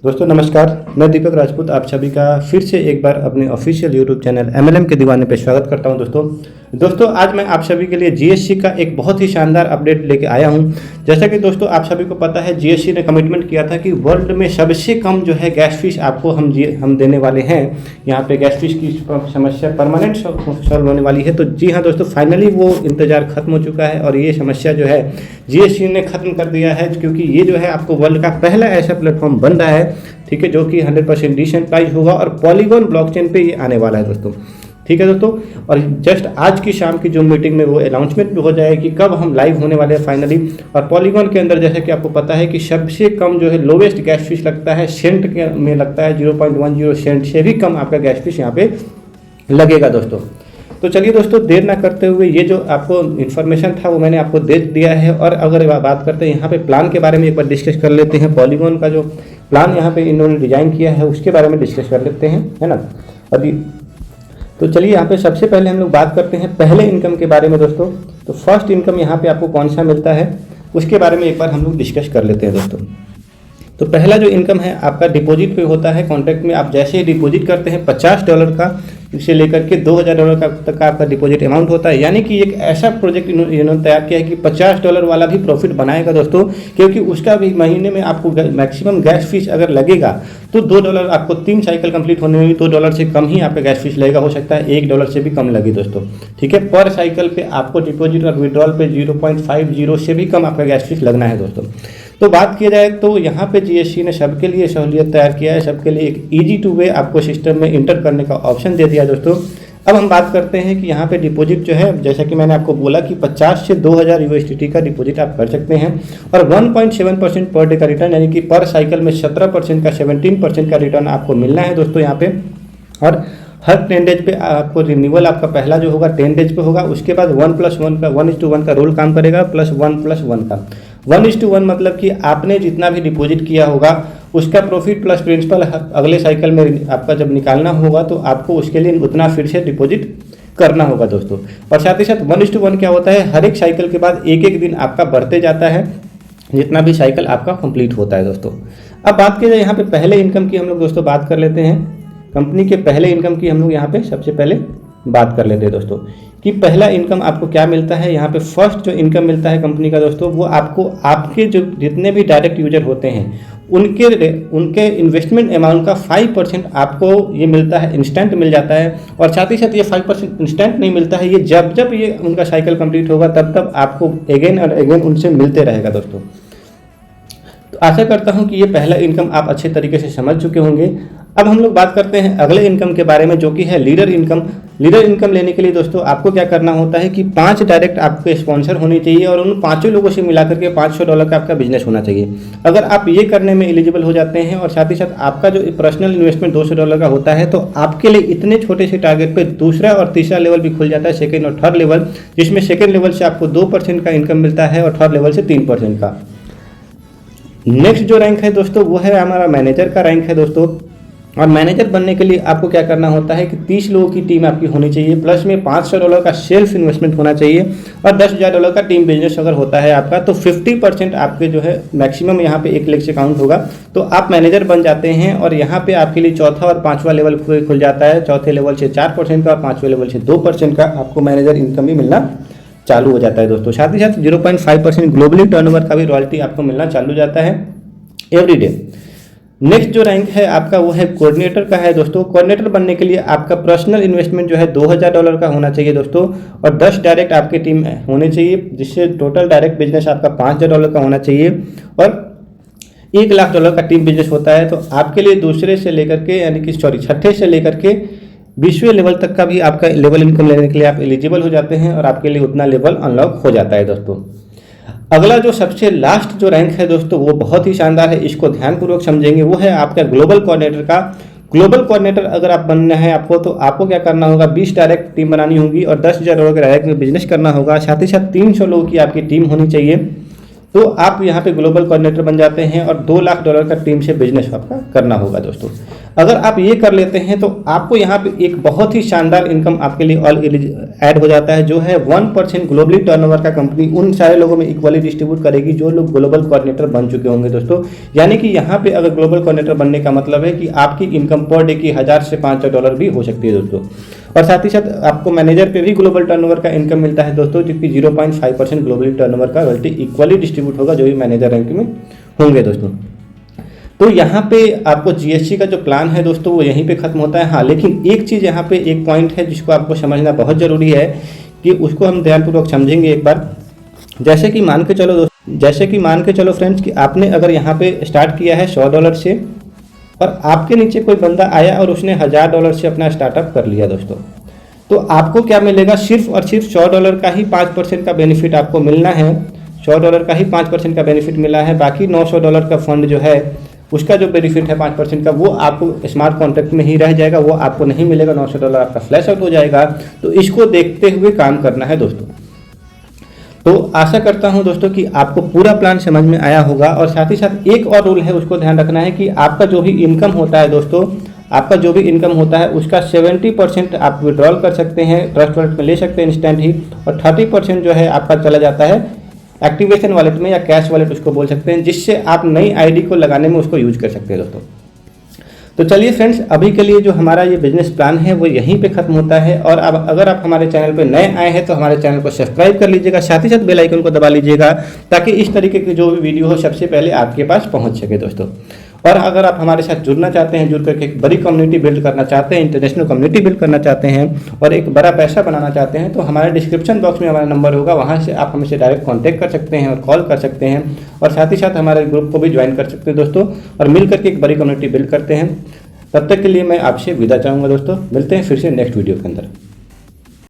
दोस्तों नमस्कार, मैं दीपक राजपूत आप सभी का फिर से एक बार अपने ऑफिशियल यूट्यूब चैनल एमएलएम के दीवाने पे स्वागत करता हूं। दोस्तों आज मैं आप सभी के लिए जीएसटी का एक बहुत ही शानदार अपडेट लेके आया हूं। जैसा कि दोस्तों आप सभी को पता है, जीएसटी ने कमिटमेंट किया था कि वर्ल्ड में सबसे कम जो है गैस फीस आपको हम देने वाले हैं। यहाँ पे गैस फीस की समस्या परमानेंट सॉल्व होने वाली है। तो जी हाँ दोस्तों, फाइनली वो इंतजार खत्म हो चुका है और ये समस्या जो है जीएसटी ने खत्म कर दिया है, क्योंकि ये जो है आपको वर्ल्ड का पहला ऐसा प्लेटफॉर्म बन रहा है, ठीक है, जो कि 100% डिसेंट्रलाइज होगा और पॉलीगॉन ब्लॉकचेन पे ये आने वाला है दोस्तों। ठीक है दोस्तों, और जस्ट आज की शाम की जो मीटिंग में वो अनाउंसमेंट भी हो जाएगी कब हम लाइव होने वाले हैं फाइनली। और पॉलीगॉन के अंदर जैसे कि आपको पता है कि सबसे कम जो है लोवेस्ट गैस फीस लगता है सेंट के में लगता है, 0.10 सेंट से भी कम आपका गैस फीस यहाँ पे लगेगा दोस्तों। तो चलिए दोस्तों, देर ना करते हुए ये जो आपको इन्फॉर्मेशन था वो मैंने आपको दे दिया है। और अगर बात करते हैं यहाँ पे प्लान के बारे में, एक बार डिस्कस कर लेते हैं। पॉलीगॉन का जो प्लान यहाँ पे इन्होंने डिजाइन किया है उसके बारे में डिस्कस कर लेते हैं, है ना। अभी तो चलिए यहाँ पे सबसे पहले हम लोग बात करते हैं पहले इनकम के बारे में दोस्तों। तो फर्स्ट इनकम यहाँ पे आपको कौन सा मिलता है उसके बारे में एक बार हम लोग डिस्कस कर लेते हैं दोस्तों। तो पहला जो इनकम है आपका डिपॉजिट पे होता है। कॉन्ट्रैक्ट में आप जैसे ही डिपॉजिट करते हैं $50 का से लेकर के $2000 तक का आपका डिपॉजिट अमाउंट होता है। यानी कि एक ऐसा प्रोजेक्ट इन्होंने तैयार किया है कि $50 वाला भी प्रॉफिट बनाएगा दोस्तों, क्योंकि उसका भी महीने में आपको मैक्सिमम गैस फीस अगर लगेगा तो $2 आपको 3 साइकिल कंप्लीट होने में $2 से कम ही आपका गैस फीस लगेगा। हो सकता है $1 से भी कम लगे दोस्तों, ठीक है। पर साइकिल पे आपको डिपॉजिट और विड्रॉल पे 0.50 से भी कम आपका गैस फीस लगना है दोस्तों। तो बात किया जाए तो यहाँ पे जीएसटी ने सबके लिए सहूलियत तैयार किया है, सबके लिए एक इजी टू वे आपको सिस्टम में इंटर करने का ऑप्शन दे दिया दोस्तों। अब हम बात करते हैं कि यहाँ पे डिपॉजिट जो है, जैसा कि मैंने आपको बोला कि 50 से 2000 यूएसडीटी का डिपॉजिट आप कर सकते हैं और 1.7% पर डे का रिटर्न, यानी कि पर साइकिल में 17% का 17% का रिटर्न आपको मिलना है दोस्तों यहाँ पे। और हर 10 डेज पे आपको रिन्यूअल आपका पहला जो होगा 10 डेज पे होगा, उसके बाद 1+1 का 1:1 का रूल काम करेगा, प्लस 1+1 का 1:1 मतलब कि आपने जितना भी डिपॉजिट किया होगा उसका प्रॉफिट प्लस प्रिंसिपल अगले साइकिल में आपका जब निकालना होगा तो आपको उसके लिए उतना फिर से डिपॉजिट करना होगा दोस्तों। और साथ ही साथ 1:1 क्या होता है, हर एक साइकिल के बाद एक दिन आपका बढ़ते जाता है जितना भी साइकिल आपका कंप्लीट होता है दोस्तों। अब बात की जाए यहाँ पे पहले इनकम की, हम लोग दोस्तों बात कर लेते हैं कंपनी के पहले इनकम की। हम लोग यहाँ पे सबसे पहले बात कर लेते हैं दोस्तों कि पहला इनकम आपको क्या मिलता है। यहाँ पे फर्स्ट जो इनकम मिलता है कंपनी का दोस्तों, वो आपको आपके जो जितने भी डायरेक्ट यूजर होते हैं उनके इन्वेस्टमेंट अमाउंट का 5% आपको ये मिलता है, इंस्टेंट मिल जाता है। और साथ ही साथ ये 5% इंस्टेंट नहीं मिलता है, ये जब जब ये उनका साइकिल कंप्लीट होगा तब तब आपको अगेन और अगेन उनसे मिलते रहेगा दोस्तों। तो आशा करता हूँ कि ये पहला इनकम आप अच्छे तरीके से समझ चुके होंगे। अब हम लोग बात करते हैं अगले इनकम के बारे में, जो कि है लीडर इनकम। लीडर इनकम लेने के लिए दोस्तों आपको क्या करना होता है कि 5 डायरेक्ट आपके स्पॉन्सर होने चाहिए और उन 5 लोगों से मिलाकर के $500 का आपका बिजनेस होना चाहिए। अगर आप ये करने में एलिजिबल हो जाते हैं और साथ ही साथ आपका जो पर्सनल इन्वेस्टमेंट $200 का होता है, तो आपके लिए इतने छोटे से टारगेट पे दूसरा और तीसरा लेवल भी खुल जाता है, सेकेंड और थर्ड लेवल, जिसमें सेकेंड लेवल से आपको 2% का इनकम मिलता है और थर्ड लेवल से 3% का। नेक्स्ट जो रैंक है दोस्तों वो है हमारा मैनेजर का रैंक है दोस्तों। और मैनेजर बनने के लिए आपको क्या करना होता है कि 30 लोगों की टीम आपकी होनी चाहिए, प्लस में $500 का सेल्फ इन्वेस्टमेंट होना चाहिए और $10,000 का टीम बिजनेस अगर होता है आपका, तो 50% आपके जो है मैक्सिमम यहाँ पे 1 लाख से काउंट होगा, तो आप मैनेजर बन जाते हैं। और यहाँ पे आपके लिए चौथा और पांचवा लेवल खुल जाता है। चौथे लेवल से 4% का और पांचवें लेवल से 2% का आपको मैनेजर इनकम भी मिलना चालू हो जाता है दोस्तों। साथ ही साथ 0.5% ग्लोबली टर्नओवर का भी रॉयल्टी आपको मिलना चालू हो जाता है एवरी डे। नेक्स्ट जो रैंक है आपका वो है कोऑर्डिनेटर का है दोस्तों। कोऑर्डिनेटर बनने के लिए आपका पर्सनल इन्वेस्टमेंट जो है $2000 का होना चाहिए दोस्तों और 10 डायरेक्ट आपकी टीम होने चाहिए, जिससे टोटल डायरेक्ट बिजनेस आपका $5000 का होना चाहिए और $1 लाख का टीम बिजनेस होता है। तो आपके लिए दूसरे से लेकर के यानी कि छठे से लेकर के 20वें लेवल तक का भी आपका लेवल इनकम लेने के लिए आप एलिजिबल हो जाते हैं और आपके लिए उतना लेवल अनलॉक हो जाता है दोस्तों। अगला जो सबसे लास्ट जो रैंक है दोस्तों वो बहुत ही शानदार है, इसको ध्यानपूर्वक समझेंगे। वो है आपका ग्लोबल कोऑर्डिनेटर का। ग्लोबल कोऑर्डिनेटर अगर आप बनना है आपको, तो आपको क्या करना होगा, 20 डायरेक्ट टीम बनानी होगी और $10,000 का डायरेक्ट में बिजनेस करना होगा। साथ ही साथ 300 लोगों की आपकी टीम होनी चाहिए। तो आप यहाँ पे ग्लोबल कोऑर्डिनेटर बन जाते हैं और $2 लाख का टीम से बिजनेस आपका करना होगा दोस्तों। अगर आप ये कर लेते हैं तो आपको यहाँ पे एक बहुत ही शानदार इनकम आपके लिए ऑल ऐड हो जाता है, जो है 1% ग्लोबली टर्नओवर का कंपनी उन सारे लोगों में इक्वली डिस्ट्रीब्यूट करेगी जो लोग ग्लोबल कोऑर्डिनेटर बन चुके होंगे दोस्तों। यानी कि यहाँ पे अगर ग्लोबल कोऑर्डिनेटर बनने का मतलब है कि आपकी इनकम पर डे की $1000 से $500 भी हो सकती है दोस्तों। और साथ ही साथ आपको मैनेजर पे भी ग्लोबल टर्नओवर का इनकम मिलता है दोस्तों, जबकि 0.5% ग्लोबली टर्नओवर का रॉयल्टी इक्वली डिस्ट्रीब्यूट होगा जो भी मैनेजर रैंक में होंगे दोस्तों। तो यहाँ पे आपको जीएसटी का जो प्लान है दोस्तों वो यहीं पे खत्म होता है। हाँ, लेकिन एक चीज़ यहाँ पे एक पॉइंट है जिसको आपको समझना बहुत ज़रूरी है कि उसको हम ध्यानपूर्वक समझेंगे एक बार। जैसे कि मान के चलो फ्रेंड्स कि आपने अगर यहाँ पे स्टार्ट किया है $100 से और आपके नीचे कोई बंदा आया और उसने $1000 से अपना स्टार्टअप कर लिया दोस्तों, तो आपको क्या मिलेगा? सिर्फ और सिर्फ $100 का ही 5% का बेनिफिट आपको मिलना है। $100 का ही 5% का बेनिफिट मिला है। बाकी $900 का फंड जो है उसका जो बेनिफिट है 5% का वो आपको स्मार्ट कॉन्ट्रैक्ट में ही रह जाएगा, वो आपको नहीं मिलेगा। $900 आपका फ्लैश आउट हो जाएगा। तो इसको देखते हुए काम करना है दोस्तों। तो आशा करता हूं दोस्तों कि आपको पूरा प्लान समझ में आया होगा। और साथ ही साथ एक और रूल है, उसको ध्यान रखना है कि आपका जो भी इनकम होता है दोस्तों, आपका जो भी इनकम होता है उसका 70% आप विड्रॉल कर सकते हैं, ट्रस्ट वॉलेट में ले सकते हैं इंस्टेंट ही, और 30% जो है आपका चला जाता है एक्टिवेशन वॉलेट में या कैश वॉलेट उसको बोल सकते हैं, जिससे आप नई आईडी को लगाने में उसको यूज कर सकते हैं दोस्तों। तो चलिए फ्रेंड्स, अभी के लिए जो हमारा ये बिजनेस प्लान है वो यहीं पे खत्म होता है। और अब अगर आप हमारे चैनल पे नए आए हैं तो हमारे चैनल को सब्सक्राइब कर लीजिएगा, साथ ही साथ बेल आइकन को दबा लीजिएगा ताकि इस तरीके की जो भी वीडियो हो सबसे पहले आपके पास पहुंच सके दोस्तों। और अगर आप हमारे साथ जुड़ना चाहते हैं, जुड़ करके एक बड़ी कम्युनिटी बिल्ड करना चाहते हैं, इंटरनेशनल कम्युनिटी बिल्ड करना चाहते हैं और एक बड़ा पैसा बनाना चाहते हैं, तो हमारे डिस्क्रिप्शन बॉक्स में हमारा नंबर होगा, वहाँ से आप हमसे डायरेक्ट कॉन्टैक्ट कर सकते हैं और कॉल कर सकते हैं। और साथ ही साथ हमारे ग्रुप को भी ज्वाइन कर सकते हैं दोस्तों, और मिल करके एक बड़ी कम्युनिटी बिल्ड करते हैं। तब तक के लिए मैं आपसे विदा चाहूँगा दोस्तों। मिलते हैं फिर से नेक्स्ट वीडियो के अंदर।